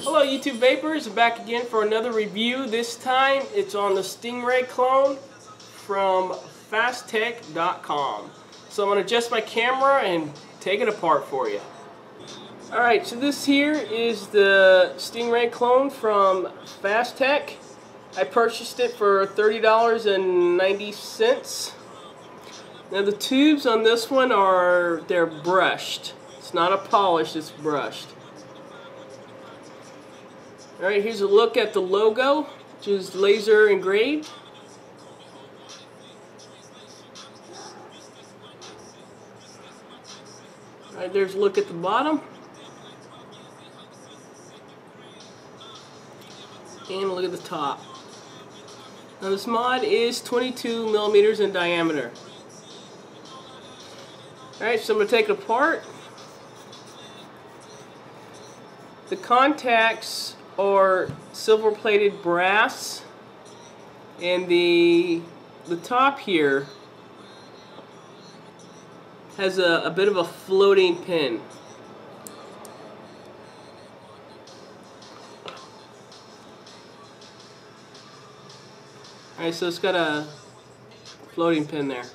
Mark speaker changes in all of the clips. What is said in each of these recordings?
Speaker 1: Hello YouTube Vapors, back again for another review. This time it's on the Stingray Clone from Fasttech.com. So I'm going to adjust my camera and take it apart for you. Alright, so this here is the Stingray Clone from Fasttech. I purchased it for $30.90. Now the tubes on this one they're brushed. It's not a polish, it's brushed. Alright, here's a look at the logo, which is laser engraved. Alright, there's a look at the bottom. And a look at the top. Now this mod is 22 millimeters in diameter. Alright, so I'm going to take it apart. The contacts are silver plated brass, and the top here has a bit of a floating pin. Alright, so it's got a floating pin there.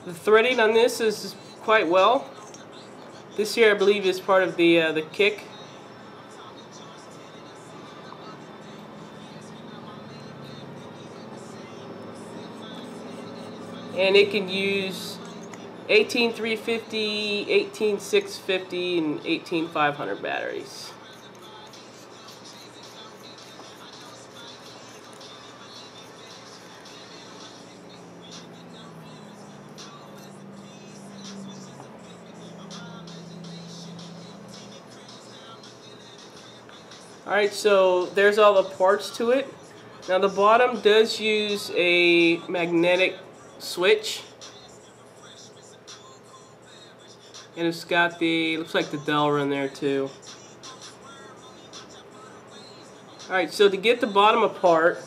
Speaker 1: The threading on this is quite well. This here I believe is part of the kick. And it can use 18350, 18650, and 18500 batteries. Alright, so there's all the parts to it. Now the bottom does use a magnetic switch. And it's got looks like the Delra in there too. Alright, so to get the bottom apart,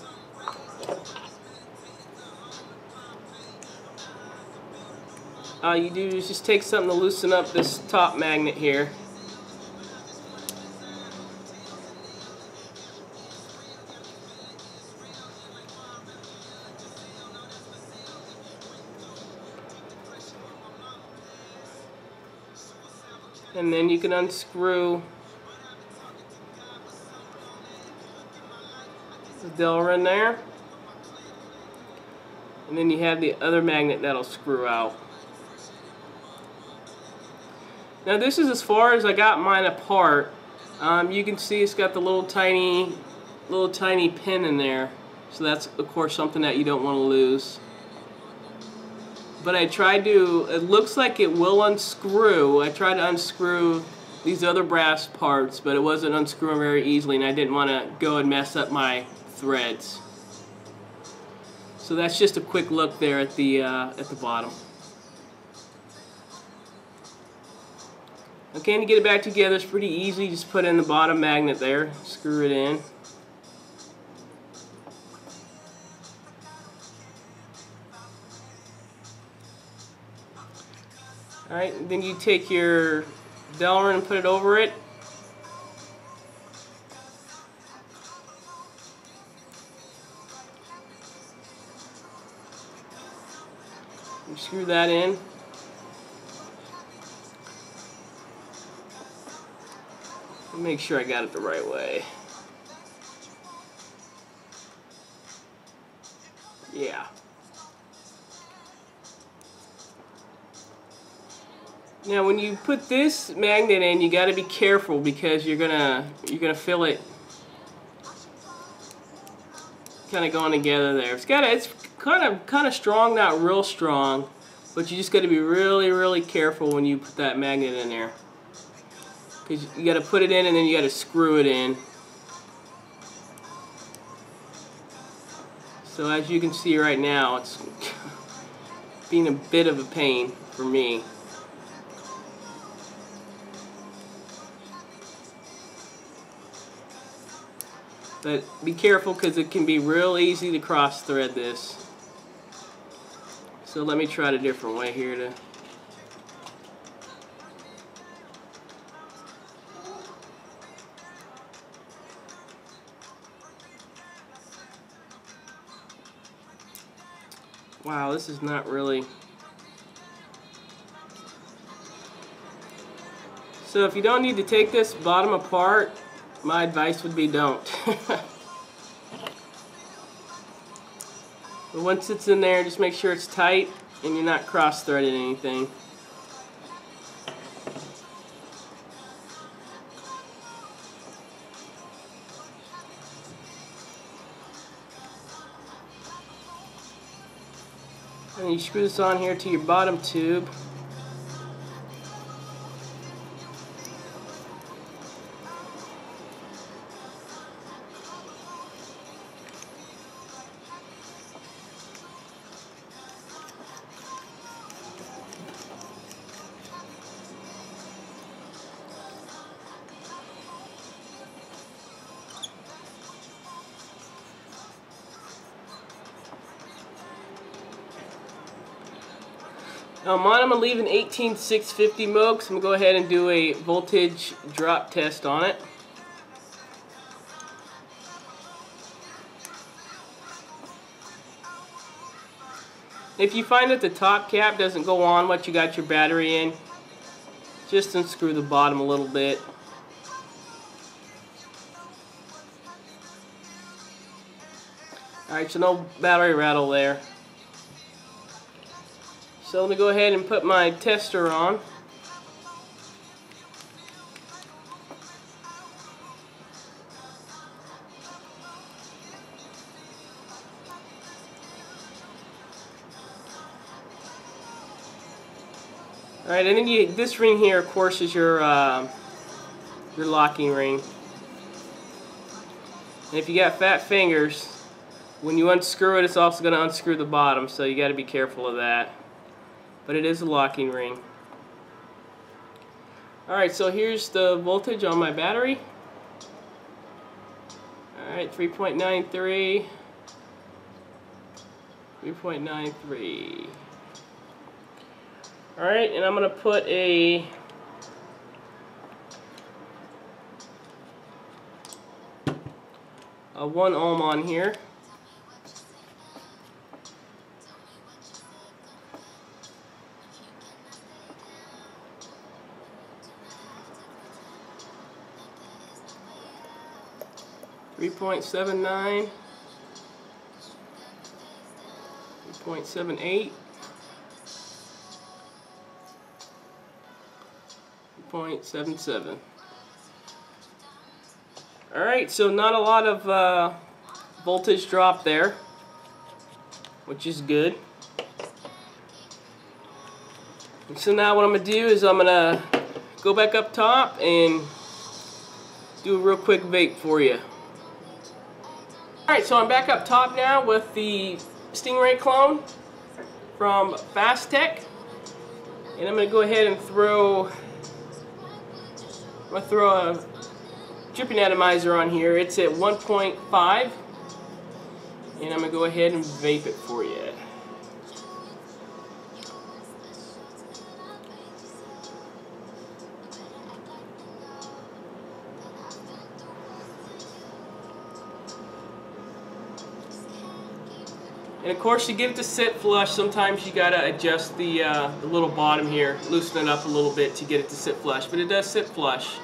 Speaker 1: all you do is just take something to loosen up this top magnet here. And then you can unscrew the Delra in there. And then you have the other magnet that'll screw out. Now this is as far as I got mine apart. You can see it's got the little tiny pin in there. So that's of course something that you don't want to lose. But I tried to, it looks like it will unscrew. I tried to unscrew these other brass parts, but it wasn't unscrewing very easily, and I didn't want to go and mess up my threads. So that's just a quick look there at the bottom. Okay, and to get it back together, it's pretty easy. Just put in the bottom magnet there, screw it in. Alright, then you take your Delra and put it over it. You screw that in. Make sure I got it the right way. Yeah. Now when you put this magnet in, you got to be careful because you're gonna feel it kind of going together there. It's kind of strong, not real strong, but you just got to be really careful when you put that magnet in there, because you got to put it in and then you got to screw it in. So as you can see right now, it's being a bit of a pain for me. But be careful because it can be real easy to cross thread this. So let me try it a different way here to Wow, this is not really... So if you don't need to take this bottom apart, my advice would be don't. But once it's in there, just make sure it's tight and you're not cross-threading anything. And you screw this on here to your bottom tube. Now mine, I'm going to leave an 18650 mode, so I'm going to go ahead and do a voltage drop test on it. If you find that the top cap doesn't go on what you got your battery in, just unscrew the bottom a little bit. Alright, so no battery rattle there. So let me go ahead and put my tester on. Alright, and then this ring here, of course, is your locking ring. And if you got fat fingers, when you unscrew it, it's also going to unscrew the bottom, so you got to be careful of that. But it is a locking ring. Alright, so here's the voltage on my battery. Alright, 3.93. 3.93. Alright, and I'm going to put a 1 ohm on here. .79, 3.78, 3.77. Alright, so not a lot of voltage drop there, which is good. And so now what I'm going to do is I'm going to go back up top and do a real quick vape for you. Alright, so I'm back up top now with the Stingray Clone from Fasttech. And I'm going to go ahead and throw a dripping atomizer on here. It's at 1.5. And I'm going to go ahead and vape it for you. And of course, to get it to sit flush, sometimes you gotta adjust the little bottom here, loosen it up a little bit to get it to sit flush. But it does sit flush.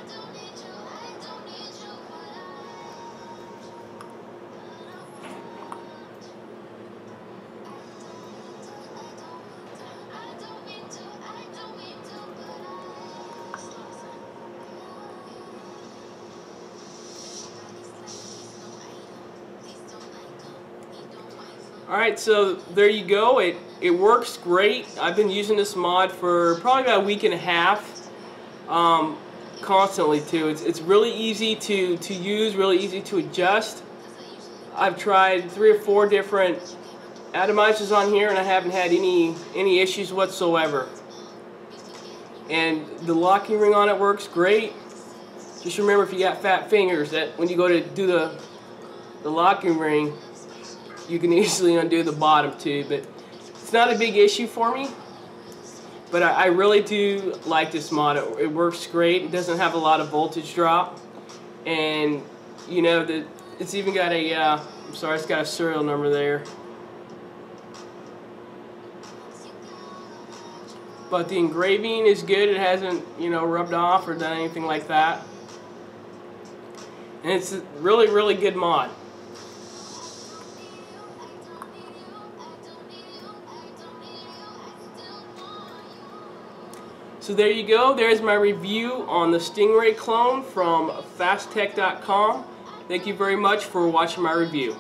Speaker 1: Alright, so there you go. It works great. I've been using this mod for probably about a week and a half, constantly too. It's really easy to use, really easy to adjust. I've tried 3 or 4 different atomizers on here and I haven't had any issues whatsoever. And the locking ring on it works great. Just remember, if you got fat fingers, that when you go to do the locking ring, you can easily undo the bottom too. But it's not a big issue for me. But I really do like this mod. It works great. It doesn't have a lot of voltage drop, and you know that it's even got a I'm sorry, it's got a serial number there. but the engraving is good. It hasn't, you know, rubbed off or done anything like that. And it's a really, really good mod. So there you go. There's my review on the Stingray Clone from Fasttech.com. Thank you very much for watching my review.